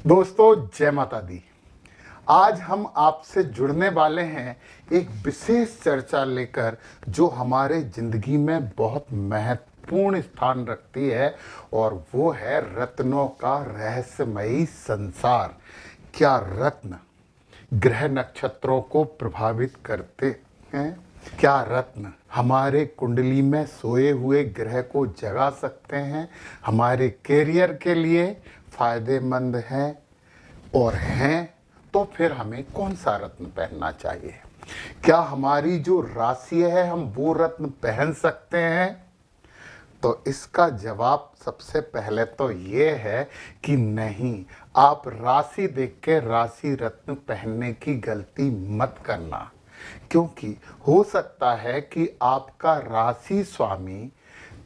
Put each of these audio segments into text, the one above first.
दोस्तों, जय माता दी। आज हम आपसे जुड़ने वाले हैं एक विशेष चर्चा लेकर जो हमारे जिंदगी में बहुत महत्वपूर्ण स्थान रखती है, और वो है रत्नों का रहस्यमयी संसार। क्या रत्न ग्रह नक्षत्रों को प्रभावित करते हैं? क्या रत्न हमारे कुंडली में सोए हुए ग्रह को जगा सकते हैं? हमारे कैरियर के लिए फायदेमंद हैं और हैं तो फिर हमें कौन सा रत्न पहनना चाहिए? क्या हमारी जो राशि है हम वो रत्न पहन सकते हैं? तो इसका जवाब सबसे पहले तो ये है कि नहीं, आप राशि देख के राशि रत्न पहनने की गलती मत करना, क्योंकि हो सकता है कि आपका राशि स्वामी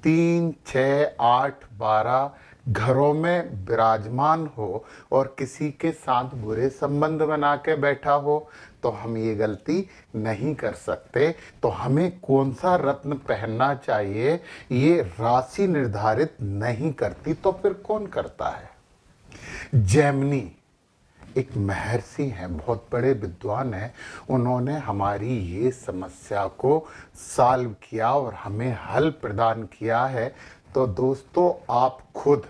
3, 6, 8, 12 घरों में विराजमान हो और किसी के साथ बुरे संबंध बना के बैठा हो, तो हम ये गलती नहीं कर सकते। तो हमें कौन सा रत्न पहनना चाहिए ये राशि निर्धारित नहीं करती, तो फिर कौन करता है? जैमिनी एक महर्षि हैं, बहुत बड़े विद्वान हैं। उन्होंने हमारी ये समस्या को सॉल्व किया और हमें हल प्रदान किया है। तो दोस्तों, आप खुद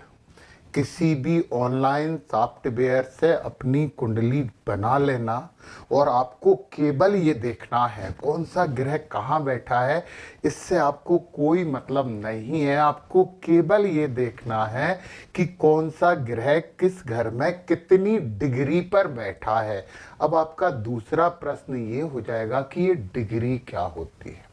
किसी भी ऑनलाइन सॉफ्टवेयर से अपनी कुंडली बना लेना, और आपको केवल ये देखना है कौन सा ग्रह कहाँ बैठा है। इससे आपको कोई मतलब नहीं है, आपको केवल ये देखना है कि कौन सा ग्रह किस घर में कितनी डिग्री पर बैठा है। अब आपका दूसरा प्रश्न ये हो जाएगा कि ये डिग्री क्या होती है?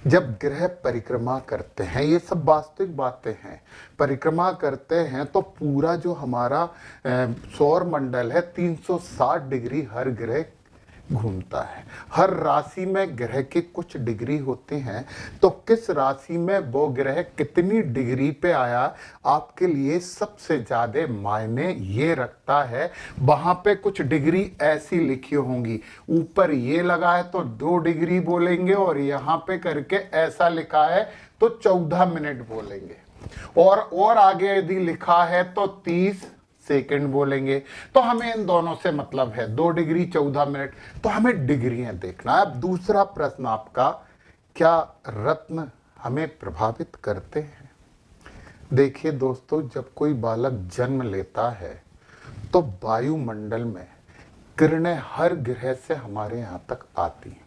जब ग्रह परिक्रमा करते हैं, ये सब वास्तविक बातें हैं, परिक्रमा करते हैं तो पूरा जो हमारा सौर मंडल है 360 डिग्री हर ग्रह घूमता है। हर राशि में ग्रह के कुछ डिग्री होते हैं, तो किस राशि में वो ग्रह कितनी डिग्री पे आया आपके लिए सबसे ज्यादा मायने ये रखता है। वहां पे कुछ डिग्री ऐसी लिखी होंगी, ऊपर ये लगा है तो 2 डिग्री बोलेंगे, और यहाँ पे करके ऐसा लिखा है तो 14 मिनट बोलेंगे, और आगे यदि लिखा है तो 30 सेकंड बोलेंगे। तो हमें इन दोनों से मतलब है 2 डिग्री 14 मिनट, तो हमें डिग्रियां देखना है। अब दूसरा प्रश्न आपका, क्या रत्न हमें प्रभावित करते हैं? देखिए दोस्तों, जब कोई बालक जन्म लेता है तो वायुमंडल में किरणें हर ग्रह से हमारे यहाँ तक आती हैं।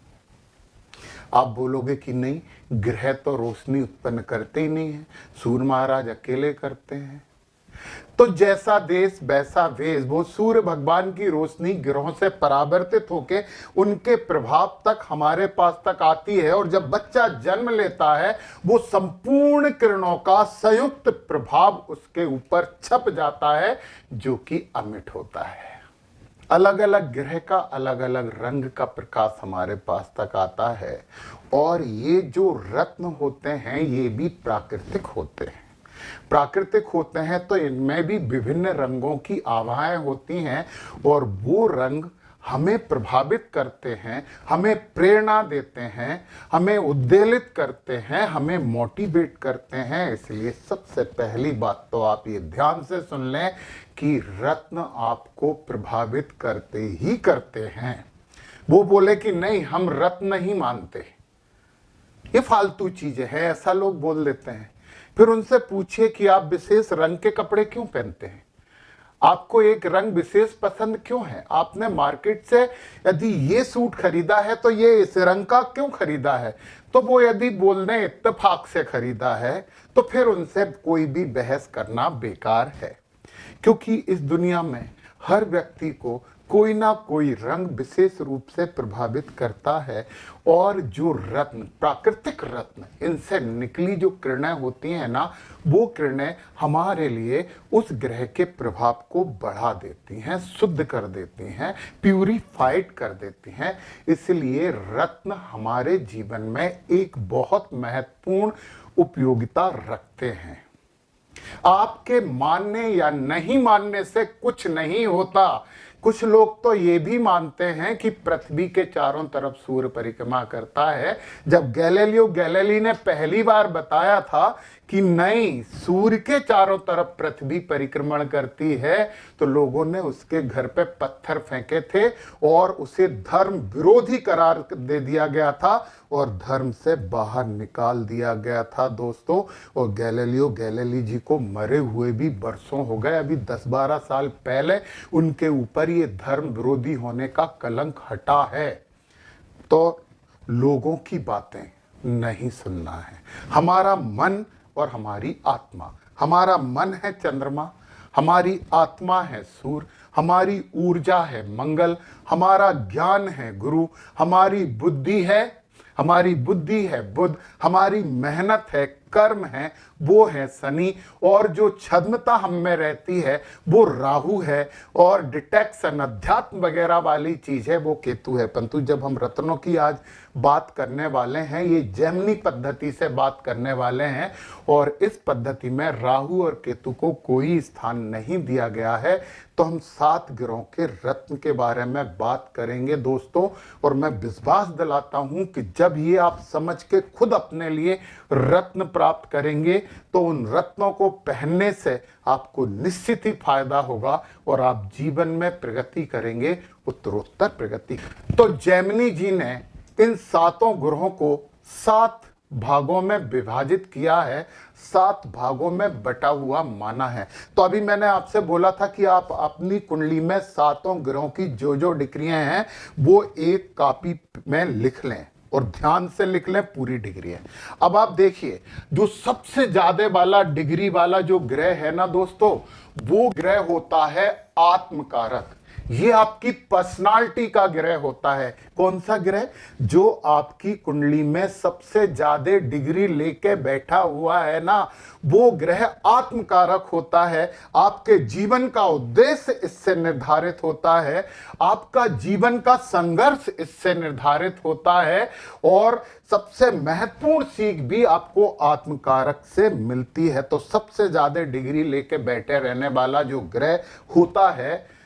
आप बोलोगे कि नहीं, ग्रह तो रोशनी उत्पन्न करते ही नहीं है, सूर्य महाराज अकेले करते हैं। तो जैसा देश वैसा वेश, वो सूर्य भगवान की रोशनी ग्रहों से परावर्तित होके उनके प्रभाव तक हमारे पास तक आती है, और जब बच्चा जन्म लेता है वो संपूर्ण किरणों का संयुक्त प्रभाव उसके ऊपर छप जाता है, जो कि अमिट होता है। अलग अलग ग्रह का अलग अलग रंग का प्रकाश हमारे पास तक आता है, और ये जो रत्न होते हैं ये भी प्राकृतिक होते हैं। प्राकृतिक होते हैं तो इनमें भी विभिन्न रंगों की आभाएं होती हैं, और वो रंग हमें प्रभावित करते हैं, हमें प्रेरणा देते हैं, हमें उद्वेलित करते हैं, हमें मोटिवेट करते हैं। इसलिए सबसे पहली बात तो आप ये ध्यान से सुन लें कि रत्न आपको प्रभावित करते ही करते हैं। वो बोले कि नहीं, हम रत्न नहीं मानते, ये फालतू चीजें हैं, ऐसा लोग बोल देते हैं। फिर उनसे पूछिए कि आप विशेष रंग के कपड़े क्यों पहनते हैं, आपको एक रंग विशेष पसंद क्यों है? आपने मार्केट से यदि ये सूट खरीदा है तो ये इस रंग का क्यों खरीदा है? तो वो यदि बोलने इत्तेफाक से खरीदा है तो फिर उनसे कोई भी बहस करना बेकार है, क्योंकि इस दुनिया में हर व्यक्ति को कोई ना कोई रंग विशेष रूप से प्रभावित करता है। और जो रत्न, प्राकृतिक रत्न, इनसे निकली जो किरणें होती हैं ना, वो किरणें हमारे लिए उस ग्रह के प्रभाव को बढ़ा देती हैं, शुद्ध कर देती हैं, प्यूरिफाइड कर देती हैं। इसलिए रत्न हमारे जीवन में एक बहुत महत्वपूर्ण उपयोगिता रखते हैं। आपके मानने या नहीं मानने से कुछ नहीं होता। कुछ लोग तो ये भी मानते हैं कि पृथ्वी के चारों तरफ सूर्य परिक्रमा करता है। जब गैलीलियो गैलीली ने पहली बार बताया था कि नहीं, सूर्य के चारों तरफ पृथ्वी परिक्रमण करती है, तो लोगों ने उसके घर पे पत्थर फेंके थे और उसे धर्म विरोधी करार दे दिया गया था और धर्म से बाहर निकाल दिया गया था दोस्तों। और गैलीलियो गैलीली जी को मरे हुए भी बरसों हो गए, अभी 10-12 साल पहले उनके ऊपर ये धर्म विरोधी होने का कलंक हटा है। तो लोगों की बातें नहीं सुनना है। हमारा मन और हमारी आत्मा, हमारा मन है चंद्रमा, हमारी आत्मा है सूर्य, हमारी ऊर्जा है मंगल, हमारा ज्ञान है गुरु, हमारी बुद्धि है बुध, हमारी मेहनत है, कर्म है, वो है शनि, और जो छद्मता हम में रहती है वो राहु है, और डिटेक्शन अध्यात्म वगैरह वाली चीज है वो केतु है। परंतु जब हम रत्नों की आज बात करने वाले हैं, ये जेमिनी पद्धति से बात करने वाले हैं, और इस पद्धति में राहु और केतु को कोई स्थान नहीं दिया गया है। तो हम 7 ग्रहों के रत्न के बारे में बात करेंगे दोस्तों, और मैं विश्वास दिलाता हूं कि जब ये आप समझ के खुद अपने लिए रत्न प्राप्त करेंगे तो उन रत्नों को पहनने से आपको निश्चित ही फायदा होगा और आप जीवन में प्रगति करेंगे, उत्तरोत्तर प्रगति। तो जेमिनी जी ने इन 7 ग्रहों को 7 भागों में विभाजित किया है, 7 भागों में बटा हुआ माना है। तो अभी मैंने आपसे बोला था कि आप अपनी कुंडली में 7 ग्रहों की जो डिग्रियां हैं वो एक कॉपी में लिख लें और ध्यान से लिख लें पूरी डिग्री है। अब आप देखिए, जो सबसे ज्यादा वाला डिग्री वाला जो ग्रह है ना दोस्तों, वो ग्रह होता है आत्मकारक। ये आपकी पर्सनालिटी का ग्रह होता है। कौन सा ग्रह? जो आपकी कुंडली में सबसे ज्यादा डिग्री लेके बैठा हुआ है ना, वो ग्रह आत्मकारक होता है। आपके जीवन का उद्देश्य इससे निर्धारित होता है, आपका जीवन का संघर्ष इससे निर्धारित होता है, और सबसे महत्वपूर्ण सीख भी आपको आत्मकारक से मिलती है। तो सबसे ज्यादा डिग्री लेके बैठे रहने वाला जो ग्रह होता है,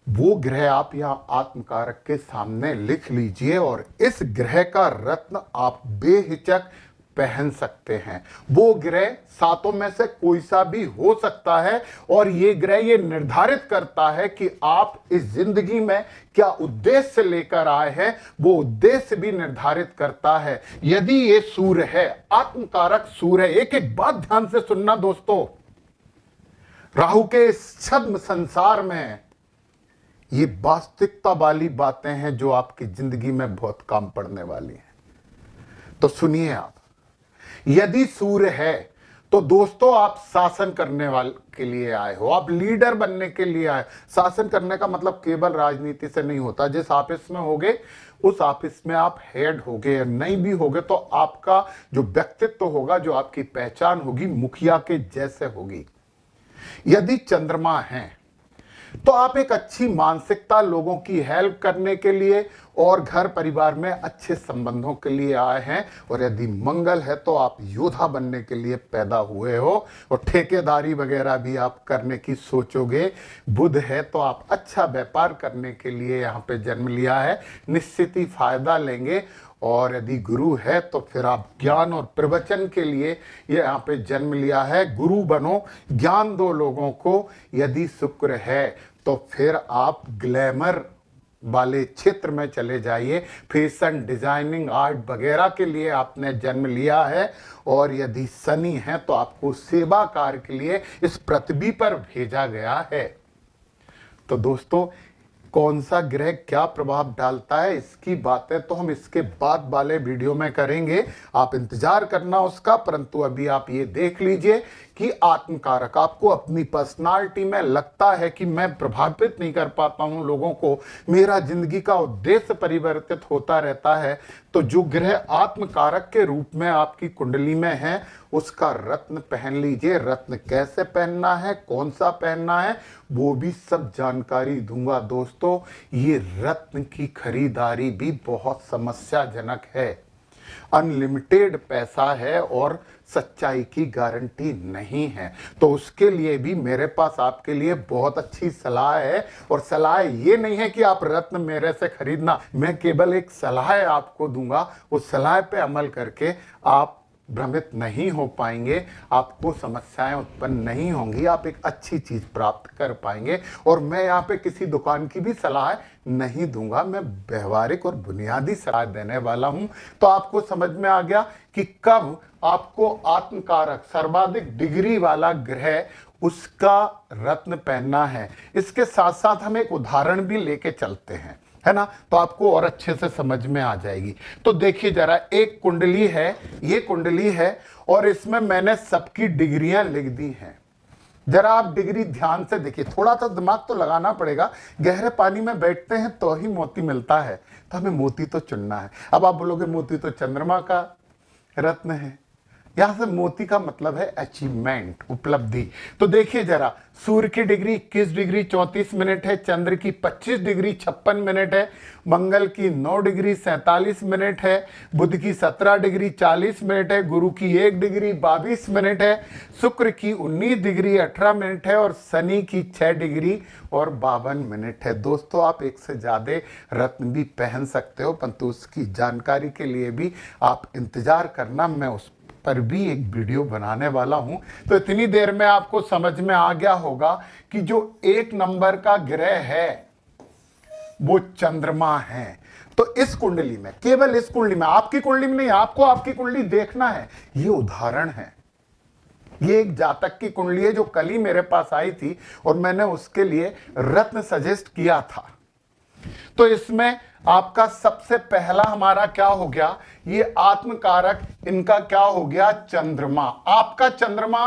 वो ग्रह आप यहां आत्मकारक के सामने लिख लीजिए, और इस ग्रह का रत्न आप बेहिचक पहन सकते हैं। वो ग्रह 7 में से कोई सा भी हो सकता है, और ये ग्रह ये निर्धारित करता है कि आप इस जिंदगी में क्या उद्देश्य लेकर आए हैं, वो उद्देश्य भी निर्धारित करता है। यदि ये सूर्य है, आत्मकारक सूर्य है, एक एक बात ध्यान से सुनना दोस्तों, राहु के इस छद्म संसार में ये वास्तविकता वाली बातें हैं जो आपकी जिंदगी में बहुत काम पड़ने वाली हैं। तो सुनिए आप, यदि सूर्य है तो दोस्तों आप शासन करने वाले के लिए आए हो, आप लीडर बनने के लिए आए। शासन करने का मतलब केवल राजनीति से नहीं होता। जिस ऑफिस में होगे उस ऑफिस में आप हेड होगे, नहीं भी होगे तो आपका जो व्यक्तित्व होगा, जो आपकी पहचान होगी, मुखिया के जैसे होगी। यदि चंद्रमा है तो आप एक अच्छी मानसिकता, लोगों की हेल्प करने के लिए और घर परिवार में अच्छे संबंधों के लिए आए हैं। और यदि मंगल है तो आप योद्धा बनने के लिए पैदा हुए हो और ठेकेदारी वगैरह भी आप करने की सोचोगे। बुध है तो आप अच्छा व्यापार करने के लिए यहाँ पे जन्म लिया है, निश्चित ही फायदा लेंगे। और यदि गुरु है तो फिर आप ज्ञान और प्रवचन के लिए ये यहाँ पे जन्म लिया है। गुरु बनो, ज्ञान दो लोगों को। यदि शुक्र है तो फिर आप ग्लैमर वाले क्षेत्र में चले जाइए, फैशन, डिजाइनिंग, आर्ट वगैरह के लिए आपने जन्म लिया है। और यदि शनि है तो आपको सेवा कार्य के लिए इस पृथ्वी पर भेजा गया है। तो दोस्तों, कौन सा ग्रह क्या प्रभाव डालता है, इसकी बातें तो हम इसके बाद वाले वीडियो में करेंगे, आप इंतजार करना उसका। परंतु अभी आप ये देख लीजिए कि आत्मकारक, आपको अपनी पर्सनालिटी में लगता है कि मैं प्रभावित नहीं कर पाता हूं लोगों को, मेरा जिंदगी का उद्देश्य परिवर्तित होता रहता है, तो जो ग्रह आत्मकारक के रूप में आपकी कुंडली में है उसका रत्न पहन लीजिए। रत्न कैसे पहनना है, कौन सा पहनना है, वो भी सब जानकारी दूंगा दोस्तों। ये रत्न की खरीदारी भी बहुत समस्याजनक है, अनलिमिटेड पैसा है और सच्चाई की गारंटी नहीं है। तो उसके लिए भी मेरे पास आपके लिए बहुत अच्छी सलाह है, और सलाह ये नहीं है कि आप रत्न मेरे से खरीदना, मैं केवल एक सलाह आपको दूंगा। उस सलाह पे अमल करके आप भ्रमित नहीं हो पाएंगे, आपको समस्याएं उत्पन्न नहीं होंगी, आप एक अच्छी चीज प्राप्त कर पाएंगे। और मैं यहाँ पे किसी दुकान की भी सलाह नहीं दूंगा, मैं व्यवहारिक और बुनियादी सलाह देने वाला हूं। तो आपको समझ में आ गया कि कब आपको आत्मकारक सर्वाधिक डिग्री वाला ग्रह उसका रत्न पहनना है। इसके साथ साथ हम एक उदाहरण भी लेके चलते हैं, है ना, तो आपको और अच्छे से समझ में आ जाएगी। तो देखिए जरा, एक कुंडली है, ये कुंडली है, और इसमें मैंने सबकी डिग्रियां लिख दी हैं। जरा आप डिग्री ध्यान से देखिए, थोड़ा सा दिमाग तो लगाना पड़ेगा। गहरे पानी में बैठते हैं तो ही मोती मिलता है, तो हमें मोती तो चुनना है। अब आप बोलोगे मोती तो चंद्रमा का रत्न है। यहां से मोती का मतलब है अचीवमेंट, उपलब्धि। तो देखिए जरा, सूर्य की डिग्री 21 डिग्री 34 मिनट है, चंद्र की 25 डिग्री 56 मिनट है, मंगल की 9 डिग्री 47 मिनट है, बुध की 17 डिग्री 40 मिनट है, गुरु की 1 डिग्री 22 मिनट है, शुक्र की 19 डिग्री 18 मिनट है, और शनि की 6 डिग्री और 52 मिनट है। दोस्तों, आप एक से ज्यादा रत्न भी पहन सकते हो, परंतु उसकी जानकारी के लिए भी आप इंतजार करना, मैं उस पर भी एक वीडियो बनाने वाला हूं। तो इतनी देर में आपको समझ में आ गया होगा कि जो 1 नंबर का ग्रह है वो चंद्रमा है। तो इस कुंडली में, केवल इस कुंडली में, आपकी कुंडली में नहीं, आपको आपकी कुंडली देखना है। ये उदाहरण है, ये एक जातक की कुंडली है जो कल ही मेरे पास आई थी, और मैंने उसके लिए रत्न सजेस्ट किया था। तो इसमें आपका सबसे पहला हमारा क्या हो गया, ये आत्मकारक इनका क्या हो गया, चंद्रमा। आपका चंद्रमा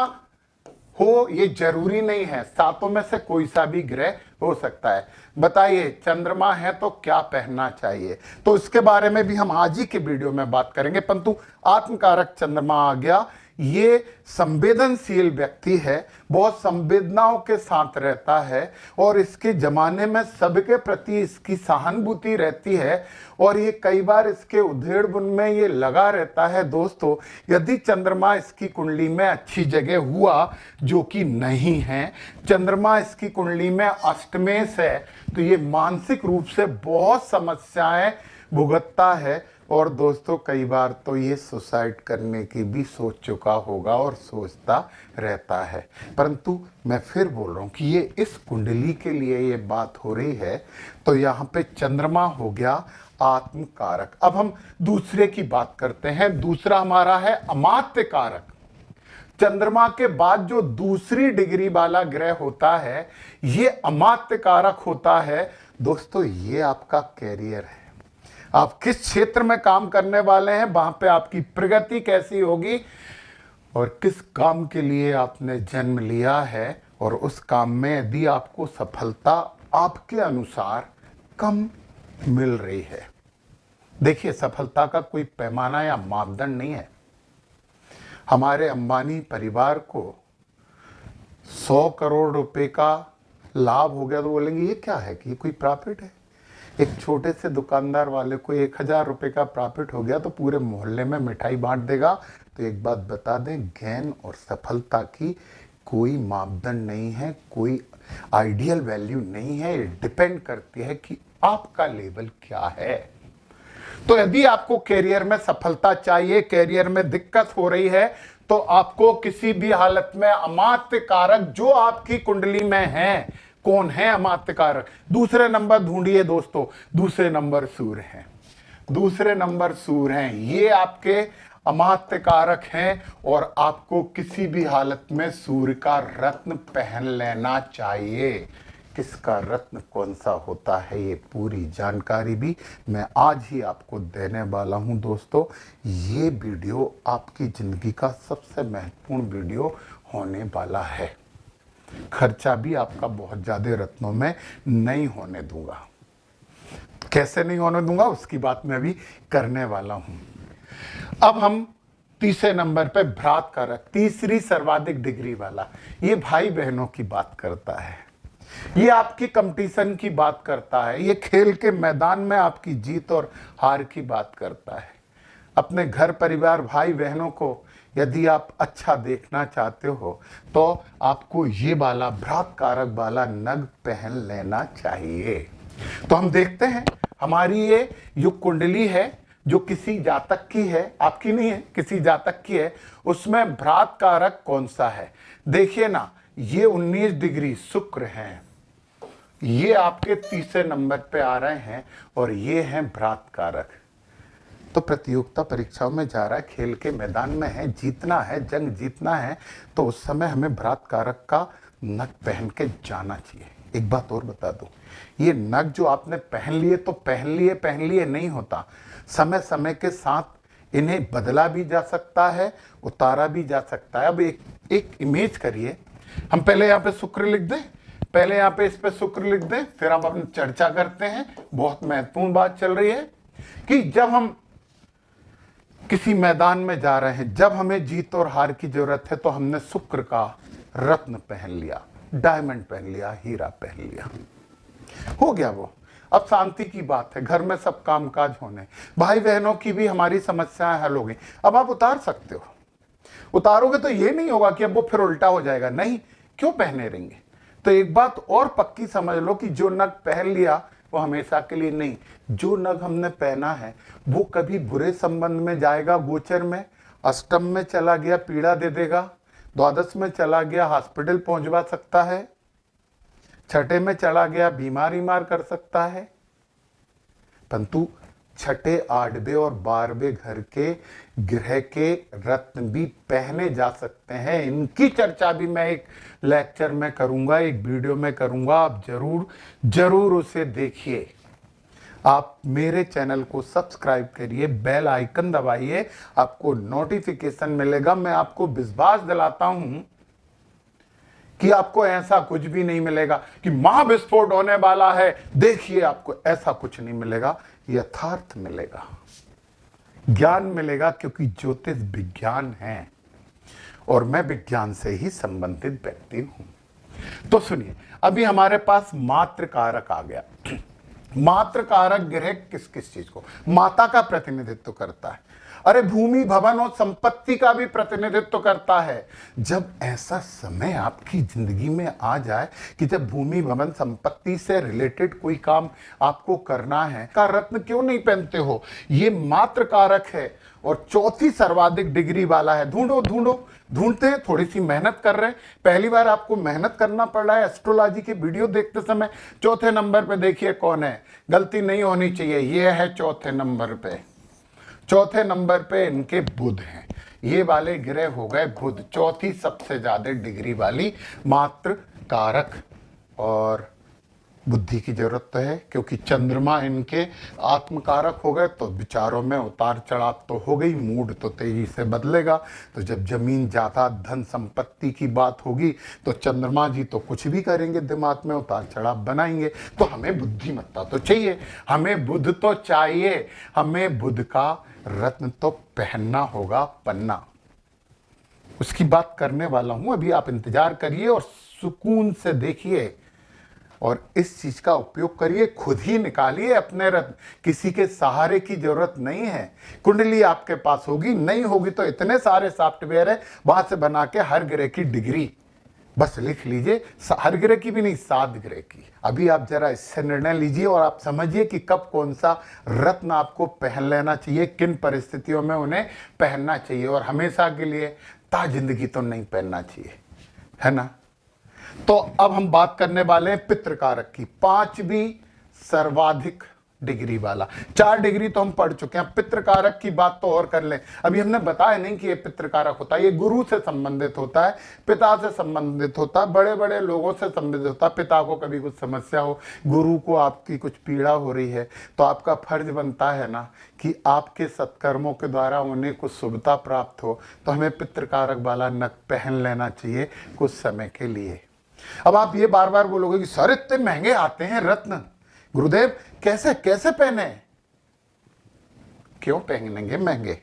हो ये जरूरी नहीं है, सातों में से कोई सा भी ग्रह हो सकता है। बताइए, चंद्रमा है तो क्या पहनना चाहिए, तो इसके बारे में भी हम आज ही के वीडियो में बात करेंगे। परंतु आत्मकारक चंद्रमा आ गया, ये संवेदनशील व्यक्ति है, बहुत संवेदनाओं के साथ रहता है, और इसके जमाने में सबके प्रति इसकी सहानुभूति रहती है, और ये कई बार इसके उधेड़ बुन में ये लगा रहता है। दोस्तों, यदि चंद्रमा इसकी कुंडली में अच्छी जगह हुआ, जो कि नहीं है, चंद्रमा इसकी कुंडली में अष्टमेश है, तो ये मानसिक रूप से बहुत समस्याएं भुगतता है। और दोस्तों, कई बार तो ये सुसाइड करने की भी सोच चुका होगा और सोचता रहता है। परंतु मैं फिर बोल रहा हूं कि ये इस कुंडली के लिए ये बात हो रही है। तो यहाँ पे चंद्रमा हो गया आत्मकारक। अब हम दूसरे की बात करते हैं। दूसरा हमारा है अमात्य कारक। चंद्रमा के बाद जो दूसरी डिग्री वाला ग्रह होता है, ये अमात्य कारक होता है। दोस्तों, ये आपका कैरियर है, आप किस क्षेत्र में काम करने वाले हैं, वहां पे आपकी प्रगति कैसी होगी, और किस काम के लिए आपने जन्म लिया है, और उस काम में यदि आपको सफलता आपके अनुसार कम मिल रही है। देखिए, सफलता का कोई पैमाना या मापदंड नहीं है। हमारे अंबानी परिवार को 100 करोड़ रुपए का लाभ हो गया तो बोलेंगे ये क्या है, कि ये कोई प्रॉफिट है। एक छोटे से दुकानदार वाले को 1000 रुपए का प्रॉफिट हो गया तो पूरे मोहल्ले में मिठाई बांट देगा। तो एक बात बता दें, ज्ञान और सफलता की कोई मापदंड नहीं है, कोई आइडियल वैल्यू नहीं है। ये डिपेंड करती है कि आपका लेवल क्या है। तो यदि आपको कैरियर में सफलता चाहिए, कैरियर में दिक्कत हो रही है, तो आपको किसी भी हालत में अमात्य कारक जो आपकी कुंडली में है, कौन है अमात्य कारक, दूसरे नंबर ढूंढिए दोस्तों। दूसरे नंबर सूर्य हैं, दूसरे नंबर सूर्य हैं, ये आपके अमात्य कारक हैं, और आपको किसी भी हालत में सूर्य का रत्न पहन लेना चाहिए। किसका रत्न कौन सा होता है, ये पूरी जानकारी भी मैं आज ही आपको देने वाला हूं। दोस्तों, ये वीडियो आपकी जिंदगी का सबसे महत्वपूर्ण वीडियो होने वाला है। खर्चा भी आपका बहुत ज्यादा रत्नों में नहीं होने दूंगा। कैसे नहीं होने दूंगा उसकी बात मैं भी करने वाला हूं। अब हम तीसरे नंबर पे भ्रात कारक, तीसरी सर्वाधिक डिग्री वाला, ये भाई बहनों की बात करता है, ये आपकी कंपटीशन की बात करता है, ये खेल के मैदान में आपकी जीत और हार की बात करता है। अपने घर परिवार भाई बहनों को यदि आप अच्छा देखना चाहते हो तो आपको ये वाला भ्रात कारक वाला नग पहन लेना चाहिए। तो हम देखते हैं, हमारी ये युग कुंडली है जो किसी जातक की है, आपकी नहीं है, किसी जातक की है, उसमें भ्रात कारक कौन सा है। देखिए ना, ये 19 डिग्री शुक्र हैं, ये आपके तीसरे नंबर पे आ रहे हैं और ये हैं भ्रात कारक। तो प्रतियोगिता परीक्षाओं में जा रहा है, खेल के मैदान में है, जीतना है, जंग जीतना है, तो उस समय हमें भ्रात कारक का नग पहन के जाना चाहिए। एक बात और बता दूं, ये नग जो आपने पहन लिए तो पहन लिए नहीं होता, समय समय के साथ इन्हें बदला भी जा सकता है, उतारा भी जा सकता है। अब एक इमेज करिए, हम पहले यहाँ पे शुक्र लिख दें, पहले यहाँ पे इस पे शुक्र लिख दें, फिर हम अपनी चर्चा करते हैं। बहुत महत्वपूर्ण बात चल रही है कि जब हम किसी मैदान में जा रहे हैं, जब हमें जीत और हार की जरूरत है, तो हमने शुक्र का रत्न पहन लिया, डायमंड पहन लिया, हीरा पहन लिया, हो गया वो। अब शांति की बात है, घर में सब कामकाज होने, भाई बहनों की भी हमारी समस्याएं हल हो गई। अब आप उतार सकते हो, उतारोगे तो ये नहीं होगा कि अब वो फिर उल्टा हो जाएगा, नहीं, क्यों पहने रहेंगे। तो एक बात और पक्की समझ लो कि जो नग पहन लिया वो हमेशा के लिए नहीं, जो नग हमने पहना है वो कभी बुरे संबंध में जाएगा, गोचर में, अष्टम में चला गया पीड़ा दे देगा, द्वादश में चला गया हॉस्पिटल पहुंचवा सकता है, छठे में चला गया बीमार कर सकता है। परंतु छठे, आठवें और 12वें घर के ग्रह के रत्न भी पहने जा सकते हैं। इनकी चर्चा भी मैं एक लेक्चर में करूंगा, एक वीडियो में करूंगा, आप जरूर उसे देखिए। आप मेरे चैनल को सब्सक्राइब करिए, बेल आइकन दबाइए, आपको नोटिफिकेशन मिलेगा। मैं आपको विश्वास दिलाता हूं कि आपको ऐसा कुछ भी नहीं मिलेगा कि महाविस्फोट होने वाला है, देखिए, आपको ऐसा कुछ नहीं मिलेगा, यथार्थ मिलेगा, ज्ञान मिलेगा, क्योंकि ज्योतिष विज्ञान है और मैं विज्ञान से ही संबंधित व्यक्ति हूं। तो सुनिए, अभी हमारे पास मात्र कारक आ गया। मात्र कारक ग्रह किस किस चीज को, माता का प्रतिनिधित्व करता है, अरे भूमि भवन और संपत्ति का भी प्रतिनिधित्व करता है। जब ऐसा समय आपकी जिंदगी में आ जाए कि जब भूमि भवन संपत्ति से रिलेटेड कोई काम आपको करना है, का रत्न क्यों नहीं पहनते हो, ये मात्र कारक है और चौथी सर्वाधिक डिग्री वाला है। ढूंढते हैं, थोड़ी सी मेहनत कर रहे हैं, पहली बार आपको मेहनत करना पड़ रहा है एस्ट्रोलॉजी के वीडियो देखते समय। चौथे नंबर पे देखिए कौन है, गलती नहीं होनी चाहिए, ये है चौथे नंबर पे। चौथे नंबर पे इनके बुध हैं, ये वाले ग्रह हो गए बुध, चौथी सबसे ज्यादा डिग्री वाली मात्र कारक। और बुद्धि की जरूरत तो है, क्योंकि चंद्रमा इनके आत्मकारक हो गए, तो विचारों में उतार चढ़ाव तो हो गई, मूड तो तेजी से बदलेगा। तो जब जमीन जायदाद धन संपत्ति की बात होगी तो चंद्रमा जी तो कुछ भी करेंगे, दिमाग में उतार चढ़ाव बनाएंगे। तो हमें बुद्धिमत्ता तो चाहिए, हमें बुध तो चाहिए, हमें बुध का रत्न तो पहनना होगा, पन्ना। उसकी बात करने वाला हूं, अभी आप इंतजार करिए और सुकून से देखिए और इस चीज का उपयोग करिए, खुद ही निकालिए अपने रत्न, किसी के सहारे की जरूरत नहीं है। कुंडली आपके पास होगी, नहीं होगी तो इतने सारे सॉफ्टवेयर है, वहां से बना के हर ग्रह की डिग्री बस लिख लीजिए, हर ग्रह की भी नहीं, 7 ग्रह की। अभी आप जरा इससे निर्णय लीजिए और आप समझिए कि कब कौन सा रत्न आपको पहन लेना चाहिए, किन परिस्थितियों में उन्हें पहनना चाहिए, और हमेशा के लिए जिंदगी तो नहीं पहनना चाहिए, है ना। तो अब हम बात करने वाले हैं पितृकारक की, 5वीं सर्वाधिक डिग्री वाला। 4 डिग्री तो हम पढ़ चुके हैं, पितृकारक की बात तो और कर लें। अभी हमने बताया नहीं कि ये पितृकारक होता है, ये गुरु से संबंधित होता है, पिता से संबंधित होता है, बड़े बड़े लोगों से संबंधित होता है। पिता को कभी कुछ समस्या हो, गुरु को आपकी कुछ पीड़ा हो रही है, तो आपका फर्ज बनता है ना कि आपके सत्कर्मों के द्वारा उन्हें कुछ शुभता प्राप्त हो, तो हमें पितृकारक वाला नग पहन लेना चाहिए कुछ समय के लिए। अब आप ये बार बार बोलोगे कि सर इतने महंगे आते हैं रत्न, गुरुदेव कैसे कैसे पहने, क्यों पहनेंगे महंगे।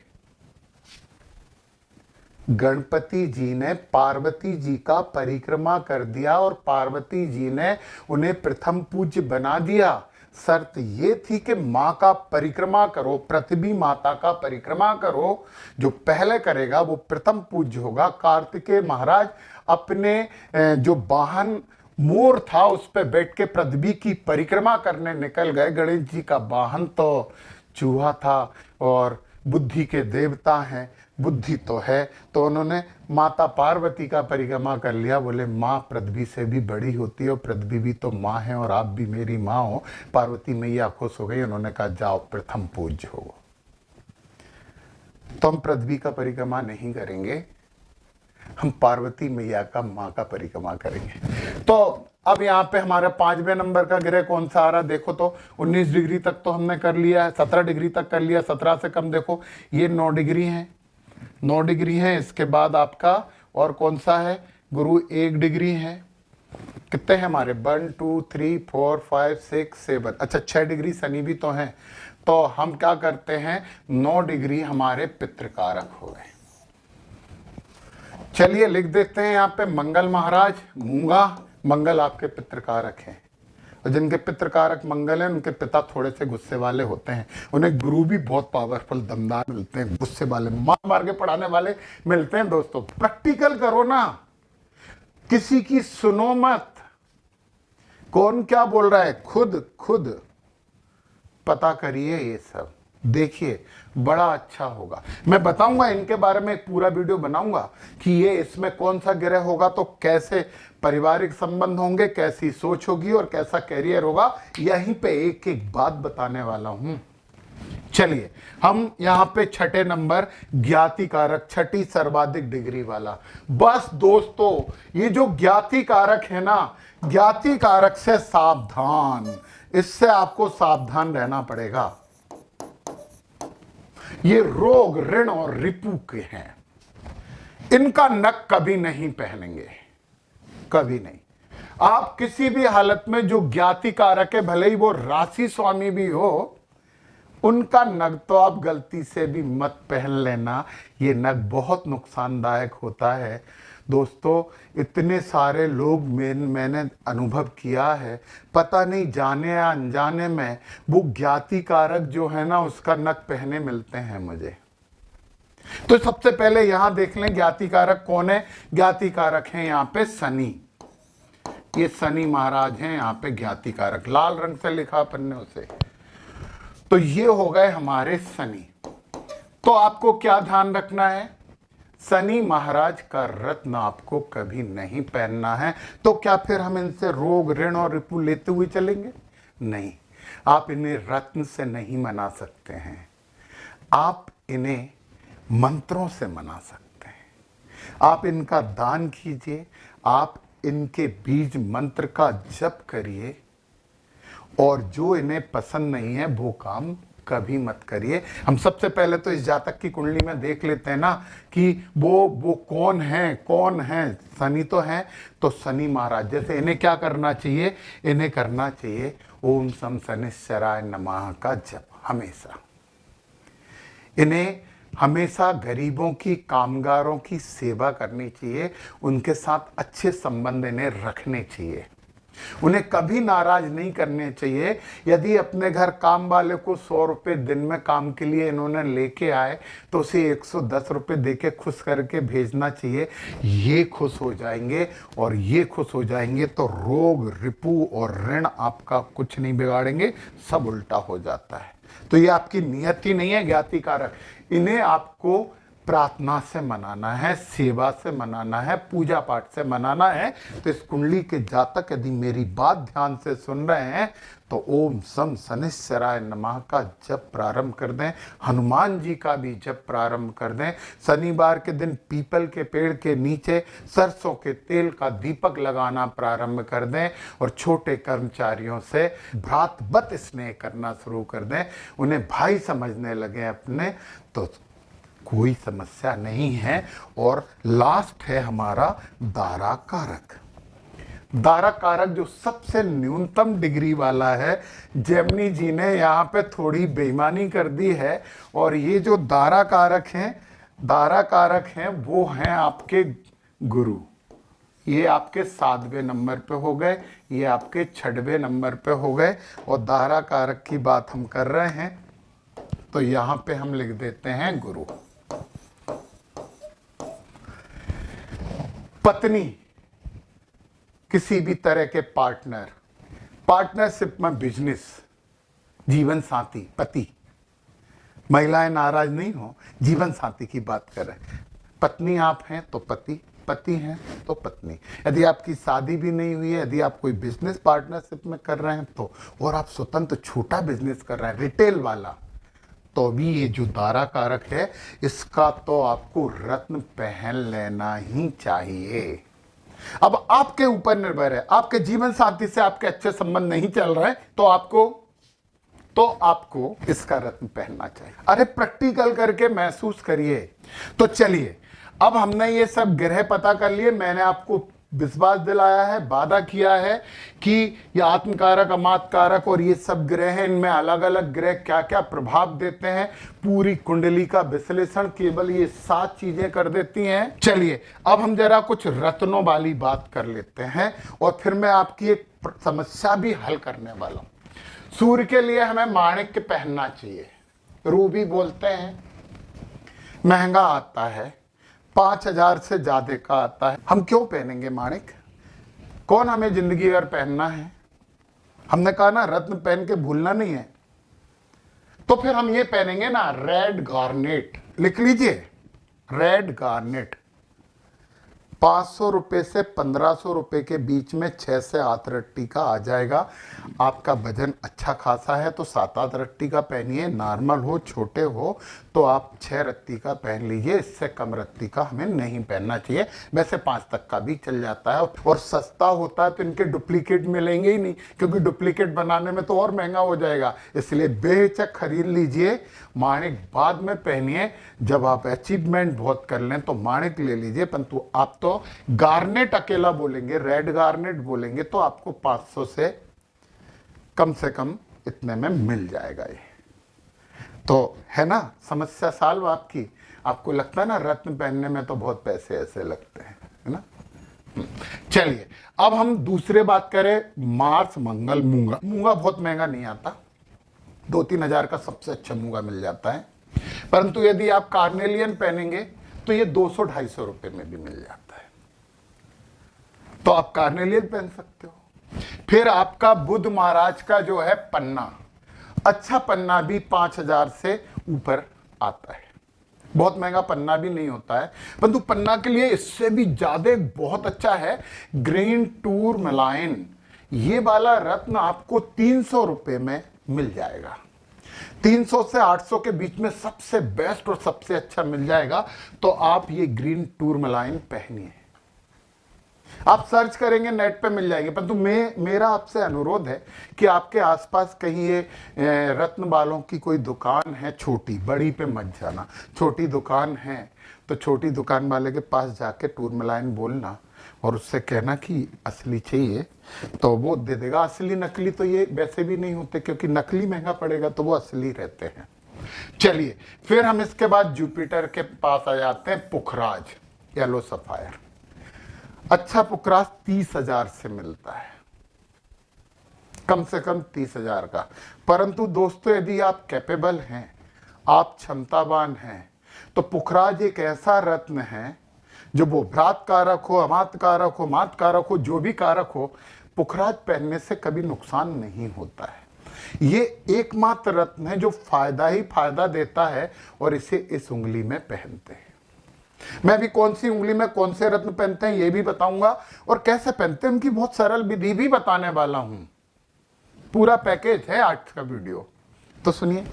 गणपति जी ने पार्वती जी का परिक्रमा कर दिया और पार्वती जी ने उन्हें प्रथम पूज्य बना दिया। शर्त ये थी कि माँ का परिक्रमा करो, पृथ्वी माता का परिक्रमा करो। जो पहले करेगा वो प्रथम पूज्य होगा। कार्तिकेय महाराज अपने जो वाहन मोर था उस पर बैठ के पृथ्वी की परिक्रमा करने निकल गए। गणेश जी का वाहन तो चूहा था और बुद्धि के देवता हैं, बुद्धि तो है, तो उन्होंने माता पार्वती का परिक्रमा कर लिया। बोले माँ पृथ्वी से भी बड़ी होती है और पृथ्वी भी तो माँ है और आप भी मेरी माँ हो। पार्वती मैया खुश हो गई, उन्होंने कहा जाओ प्रथम पूज्य हो। तो हम पृथ्वी का परिक्रमा नहीं करेंगे, हम पार्वती मैया का माँ का परिक्रमा करेंगे। तो अब यहाँ पे हमारा 5वें नंबर का ग्रह कौन सा आ रहा, देखो तो 19 डिग्री तक तो हमने कर लिया है, 17 डिग्री तक कर लिया, 17 से कम देखो ये 9 डिग्री है, 9 डिग्री है। इसके बाद आपका और कौन सा है, गुरु 1 डिग्री है। कितने हैं हमारे, 1 2 3 4 5 6 7, अच्छा 6 डिग्री शनि भी तो है। तो हम क्या करते हैं, 9 डिग्री हमारे पितृकारक हो गए। चलिए लिख देते हैं यहाँ पे मंगल महाराज, मूंगा, मंगल आपके पितृकारक हैं। और जिनके पितृकारक मंगल हैं उनके पिता थोड़े से गुस्से वाले होते हैं, उन्हें गुरु भी बहुत पावरफुल दमदार मिलते हैं, गुस्से वाले मार मार के पढ़ाने वाले मिलते हैं। दोस्तों प्रैक्टिकल करो ना, किसी की सुनो मत, कौन क्या बोल रहा है, खुद पता करिए, ये सब देखिए, बड़ा अच्छा होगा। मैं बताऊंगा इनके बारे में, एक पूरा वीडियो बनाऊंगा कि ये इसमें कौन सा ग्रह होगा तो कैसे पारिवारिक संबंध होंगे, कैसी सोच होगी और कैसा कैरियर होगा, यहीं पे एक एक बात बताने वाला हूं। चलिए हम यहां पे 6ठे नंबर ज्ञाति कारक, 6ठी सर्वाधिक डिग्री वाला। बस दोस्तों ये जो ज्ञाति कारक है ना, ज्ञाति कारक से सावधान, इससे आपको सावधान रहना पड़ेगा। ये रोग, ऋण और रिपू के हैं, इनका नक कभी नहीं पहनेंगे, कभी नहीं। आप किसी भी हालत में जो ज्ञाति कारक है, भले ही वो राशि स्वामी भी हो, उनका नग तो आप गलती से भी मत पहन लेना। ये नग बहुत नुकसानदायक होता है दोस्तों। इतने सारे लोग मैंने अनुभव किया है, पता नहीं जाने या अनजाने में वो ज्ञाति कारक जो है ना उसका नग पहने मिलते हैं मुझे। तो सबसे पहले यहां देख लें ज्ञाति कारक कौन है। ज्ञाति कारक है यहाँ पे शनि, ये शनि महाराज हैं यहाँ पे ज्ञाति कारक, लाल रंग से लिखा पन्नों से। तो ये हो गए हमारे शनि। तो आपको क्या ध्यान रखना है, शनि महाराज का रत्न आपको कभी नहीं पहनना है। तो क्या फिर हम इनसे रोग, ऋण और रिपु लेते हुए चलेंगे? नहीं, आप इन्हें रत्न से नहीं मना सकते हैं, आप इन्हें मंत्रों से मना सकते हैं। आप इनका दान कीजिए, आप इनके बीज मंत्र का जप करिए, और जो इन्हें पसंद नहीं है वो काम कभी मत करिए। हम सबसे पहले तो इस जातक की कुंडली में देख लेते हैं ना कि वो कौन है। शनि तो है, तो शनि महाराज जैसे इन्हें क्या करना चाहिए, इन्हें करना चाहिए ओम सम शनिश्चराय नमः का जप हमेशा। इन्हें हमेशा गरीबों की, कामगारों की सेवा करनी चाहिए, उनके साथ अच्छे संबंध इन्हें रखने चाहिए, उन्हें कभी नाराज नहीं करने चाहिए। यदि अपने घर काम वाले को 100 रुपये दिन में काम के लिए इन्होंने लेके आए तो उसे 110 रुपये देके खुश करके भेजना चाहिए। ये खुश हो जाएंगे, और ये खुश हो जाएंगे तो रोग, रिपू और ऋण आपका कुछ नहीं बिगाड़ेंगे, सब उल्टा हो जाता है। तो ये आपकी नियत ही नहीं है ज्ञाति कारक। इन्हें आपको प्रार्थना से मनाना है, सेवा से मनाना है, पूजा पाठ से मनाना है। तो इस कुंडली के जातक यदि मेरी बात ध्यान से सुन रहे हैं तो ओम सम शनिश्चराय नमः का जप प्रारंभ कर दें, हनुमान जी का भी जप प्रारंभ कर दें। शनिवार के दिन पीपल के पेड़ के नीचे सरसों के तेल का दीपक लगाना प्रारंभ कर दें, और छोटे कर्मचारियों से भ्रातृवत स्नेह करना शुरू कर दें, उन्हें भाई समझने लगे अपने, तो कोई समस्या नहीं है। और लास्ट है हमारा दारा कारक। दारा कारक जो सबसे न्यूनतम डिग्री वाला है, जेमिनी जी ने यहाँ पे थोड़ी बेईमानी कर दी है। और ये जो दारा कारक हैं वो हैं आपके गुरु। ये आपके 7वें नंबर पे हो गए, ये आपके 6वें नंबर पे हो गए। और दारा कारक की बात हम कर रहे हैं तो यहां पे हम लिख देते हैं गुरु। पत्नी, किसी भी तरह के पार्टनर, पार्टनरशिप में, बिजनेस, जीवन साथी, पति। महिलाएं नाराज नहीं हो, जीवन साथी की बात कर रहे हैं। पत्नी आप हैं तो पति, पति हैं तो पत्नी। यदि आपकी शादी भी नहीं हुई है, यदि आप कोई बिजनेस पार्टनरशिप में कर रहे हैं तो, और आप स्वतंत्र छोटा बिजनेस कर रहे हैं, रिटेल वाला, तो भी ये जो दारा कारक है इसका तो आपको रत्न पहन लेना ही चाहिए। अब आपके ऊपर निर्भर है, आपके जीवन साथी से आपके अच्छे संबंध नहीं चल रहे तो आपको इसका रत्न पहनना चाहिए। अरे प्रैक्टिकल करके महसूस करिए। तो चलिए, अब हमने ये सब ग्रह पता कर लिए, मैंने आपको विश्वास दिलाया है, वादा किया है कि ये आत्मकारक, अमात्कारक और ये सब ग्रह हैं, इनमें अलग अलग ग्रह क्या क्या प्रभाव देते हैं, पूरी कुंडली का विश्लेषण केवल ये 7 चीजें कर देती हैं। चलिए अब हम जरा कुछ रत्नों वाली बात कर लेते हैं और फिर मैं आपकी एक समस्या भी हल करने वाला हूं। सूर्य के लिए हमें माणिक्य पहनना चाहिए, रूबी बोलते हैं, महंगा आता है, 5000 से ज्यादा का आता है। हम क्यों पहनेंगे माणिक? कौन हमें जिंदगी भर पहनना है? हमने कहा ना रत्न पहन के भूलना नहीं है। तो फिर हम ये पहनेंगे ना, रेड गार्नेट। लिख लीजिए, रेड गार्नेट। 500 रुपए से 1500 रुपए के बीच में 6 से 8 रत्ती का आ जाएगा। आपका वजन अच्छा खासा है तो 7-8 रत्ती का पहनिए, नॉर्मल हो, छोटे हो तो आप 6 रत्ती का पहन लीजिए। इससे कम रत्ती का हमें नहीं पहनना चाहिए। वैसे 5 तक का भी चल जाता है और सस्ता होता है तो इनके डुप्लीकेट मिलेंगे ही नहीं, क्योंकि डुप्लीकेट बनाने में तो और महंगा हो जाएगा। इसलिए बेहिचक खरीद लीजिए। माणिक बाद में पहनिए, जब आप अचीवमेंट बहुत कर लें तो माणिक ले लीजिए। परंतु आप तो गार्नेट अकेला बोलेंगे, रेड गार्नेट बोलेंगे तो आपको 500 से कम इतने में मिल जाएगा। ये तो है ना समस्या सॉल्व आपकी। आपको लगता है ना रत्न पहनने में तो बहुत पैसे ऐसे लगते हैं, है ना। चलिए अब हम दूसरे बात करें, मार्स, मंगल, मूंगा। मूंगा बहुत महंगा नहीं आता, 2-3 हजार का सबसे अच्छा मूंगा मिल जाता है। परंतु यदि आप कार्नेलियन पहनेंगे तो ये 200-250 रुपए में भी मिल जाता है, तो आप कार्नेलियन पहन सकते हो। फिर आपका बुध महाराज का जो है पन्ना, अच्छा पन्ना भी 5000 से ऊपर आता है। बहुत महंगा पन्ना भी नहीं होता है, परंतु पन्ना के लिए इससे भी ज्यादा बहुत अच्छा है ग्रीन टूरमलाइन। ये वाला रत्न आपको 300 रुपए में मिल जाएगा। 300 से 800 के बीच में सबसे बेस्ट और सबसे अच्छा मिल जाएगा। तो आप ये ग्रीन टूरमलाइन पहनिए। आप सर्च करेंगे नेट पे मिल जाएंगे। परंतु मेरा आपसे अनुरोध है कि आपके आसपास कहीं ये रत्न वालों की कोई दुकान है, छोटी, बड़ी पे मत जाना। छोटी दुकान है तो छोटी दुकान वाले के पास जाके टूरमलाइन बोलना और उससे कहना कि असली चाहिए, तो वो दे देगा। असली नकली तो ये वैसे भी नहीं होते, क्योंकि नकली महंगा पड़ेगा तो वो असली रहते हैं। चलिए फिर हम इसके बाद जुपिटर के पास आ जाते हैं, पुखराज, येलो सफायर। अच्छा पुखराज 30,000 से मिलता है, कम से कम 30,000 का। परंतु दोस्तों यदि आप कैपेबल हैं, आप क्षमतावान हैं, तो पुखराज एक ऐसा रत्न है जो वो भ्रात कारक हो, अमात कारक हो, मात कारक हो, जो भी कारक हो, पुखराज पहनने से कभी नुकसान नहीं होता है। ये एकमात्र रत्न है जो फायदा ही फायदा देता है और इसे इस उंगली में पहनते हैं। मैं भी कौन सी उंगली में कौन से रत्न पहनते हैं ये भी बताऊंगा और कैसे पहनते हैं उनकी बहुत सरल विधि भी बताने वाला हूं। पूरा पैकेज है आज का वीडियो, तो सुनिए।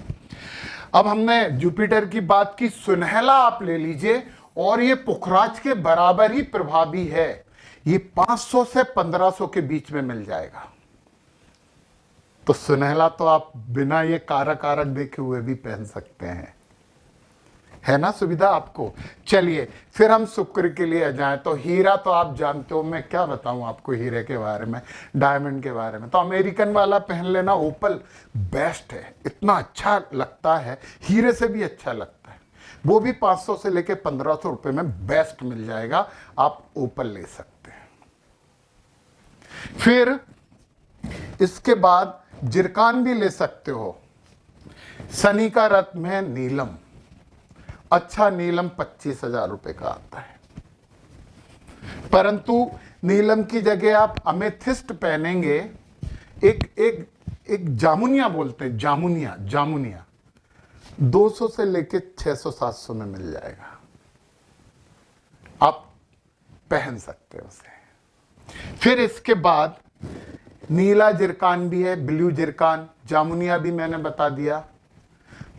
अब हमने जुपिटर की बात की, सुनहला आप ले लीजिए और ये पुखराज के बराबर ही प्रभावी है। ये 500 से 1500 के बीच में मिल जाएगा। तो सुनहला तो आप बिना ये कारक कारक देखे हुए भी पहन सकते हैं, है ना सुविधा आपको। चलिए फिर हम शुक्र के लिए जाएं तो हीरा तो आप जानते हो, मैं क्या बताऊं आपको हीरे के बारे में, डायमंड के बारे में। तो अमेरिकन वाला पहन लेना, ओपल बेस्ट है, इतना अच्छा लगता है, हीरे से भी अच्छा लगता है। वो भी 500 से लेके 1500 रुपए में बेस्ट मिल जाएगा, आप ओपल ले सकते हैं। फिर इसके बाद जिरकान भी ले सकते हो। शनि का रत्न है नीलम। अच्छा नीलम 25,000 रुपए का आता है, परंतु नीलम की जगह आप अमेथिस्ट पहनेंगे। एक एक एक जामुनिया बोलते हैं, जामुनिया जामुनिया 200 से लेके 600-700 में मिल जाएगा, आप पहन सकते हो उसे। फिर इसके बाद नीला जिरकान भी है, ब्लू जिरकान, जामुनिया भी मैंने बता दिया।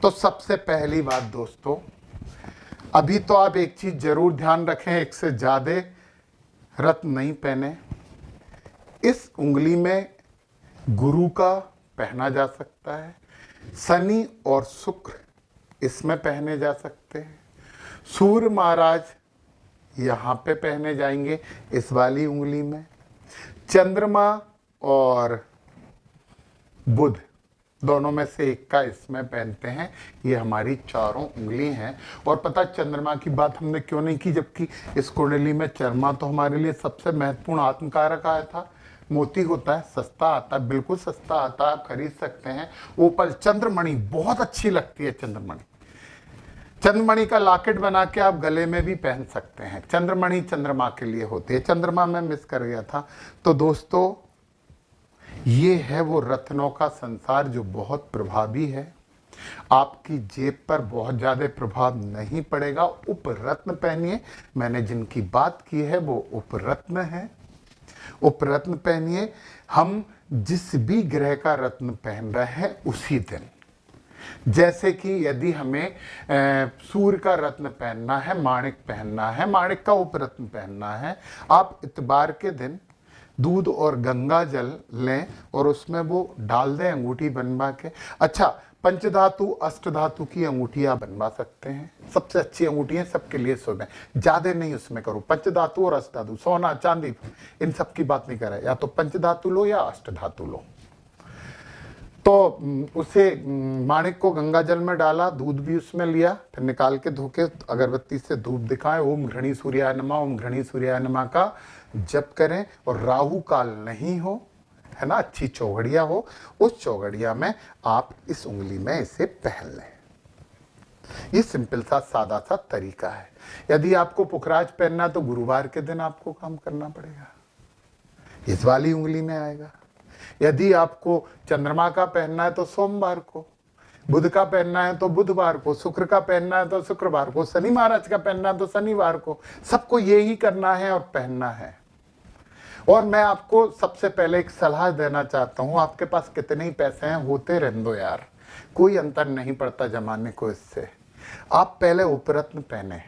तो सबसे पहली बात दोस्तों, अभी तो आप एक चीज जरूर ध्यान रखें, एक से ज्यादा रत्न नहीं पहने। इस उंगली में गुरु का पहना जा सकता है, शनि और शुक्र इसमें पहने जा सकते हैं, सूर्य महाराज यहां पे पहने जाएंगे इस वाली उंगली में, चंद्रमा और बुध दोनों में से एक का इसमें पहनते हैं। ये हमारी चारों उंगली हैं। और पता चंद्रमा की बात हमने क्यों नहीं की, जबकि इस कुंडली में चंद्रमा तो हमारे लिए सबसे महत्वपूर्ण आत्मकारक आया था। मोती होता है, सस्ता आता है, बिल्कुल सस्ता आता है, आप खरीद सकते हैं। ओपल चंद्रमणि बहुत अच्छी लगती है। चंद्रमणि चंद्रमणि का लॉकेट बना के आप गले में भी पहन सकते हैं। चंद्रमणि चंद्रमा के लिए होती है। चंद्रमा में मिस कर गया था। तो दोस्तों ये है वो रत्नों का संसार जो बहुत प्रभावी है। आपकी जेब पर बहुत ज्यादा प्रभाव नहीं पड़ेगा। उपरत्न पहनिए। मैंने जिनकी बात की है वो उपरत्न है। उपरत्न पहनिए। हम जिस भी ग्रह का रत्न पहन रहे हैं उसी दिन, जैसे कि यदि हमें सूर्य का रत्न पहनना है, माणिक पहनना है, माणिक का उपरत्न पहनना है, आप इतवार के दिन दूध और गंगा जल लें और उसमें वो डाल दें अंगूठी बनवा के। अच्छा, पंचधातु अष्टधातु की अंगूठियां बनवा सकते हैं। सबसे अच्छी अंगूठियां सबके लिए शुभ है, ज्यादा नहीं उसमें करो। पंचधातु और अष्टधातु, सोना चांदी इन सब की बात नहीं कर रहा, या तो पंचधातु लो या अष्टधातु लो। तो उसे माणिक को गंगा जल में डाला, दूध भी उसमें लिया, फिर निकाल के धोके अगरबत्ती से धूप दिखाएं, ओम घृणी सूर्याय नमः, ओम घृणी सूर्याय नमः का जप करें। और राहु काल नहीं हो, है ना, अच्छी चौघड़िया हो, उस चौघड़िया में आप इस उंगली में इसे पहन लें। ये सिंपल सा सादा सा तरीका है। यदि आपको पुखराज पहनना तो गुरुवार के दिन आपको काम करना पड़ेगा, इस वाली उंगली में आएगा। यदि आपको चंद्रमा का पहनना है तो सोमवार को, बुध का पहनना है तो बुधवार को, शुक्र का पहनना है तो शुक्रवार को, शनि महाराज का पहनना है तो शनिवार को। सबको यही करना है और पहनना है। और मैं आपको सबसे पहले एक सलाह देना चाहता हूं, आपके पास कितने ही पैसे हैं होते रहने दो यार, कोई अंतर नहीं पड़ता जमाने को इससे। आप पहले उपरत्न पहने,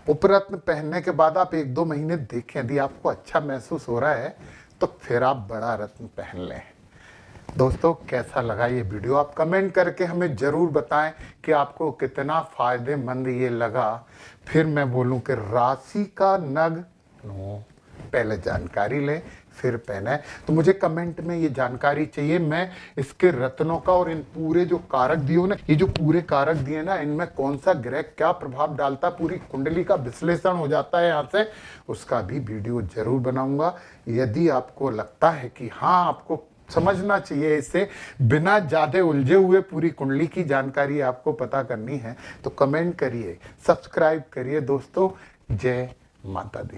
उपरत्न पहनने के बाद आप 1-2 महीने देखें, यदि आपको अच्छा महसूस हो रहा है तो फिर आप बड़ा रत्न पहन लें। दोस्तों कैसा लगा ये वीडियो, आप कमेंट करके हमें जरूर बताएं कि आपको कितना फायदेमंद ये लगा। फिर मैं बोलूं कि राशि का नग पहले जानकारी लें फिर पहने। तो मुझे कमेंट में ये जानकारी चाहिए, मैं इसके रत्नों का और इन पूरे जो कारक दिए ना, ये जो पूरे कारक दिए ना, इनमें कौन सा ग्रह क्या प्रभाव डालता, पूरी कुंडली का विश्लेषण हो जाता है यहाँ से, उसका भी वीडियो जरूर बनाऊंगा। यदि आपको लगता है कि हाँ आपको समझना चाहिए, इसे बिना ज्यादा उलझे हुए पूरी कुंडली की जानकारी आपको पता करनी है, तो कमेंट करिए, सब्सक्राइब करिए। दोस्तों जय माता दी।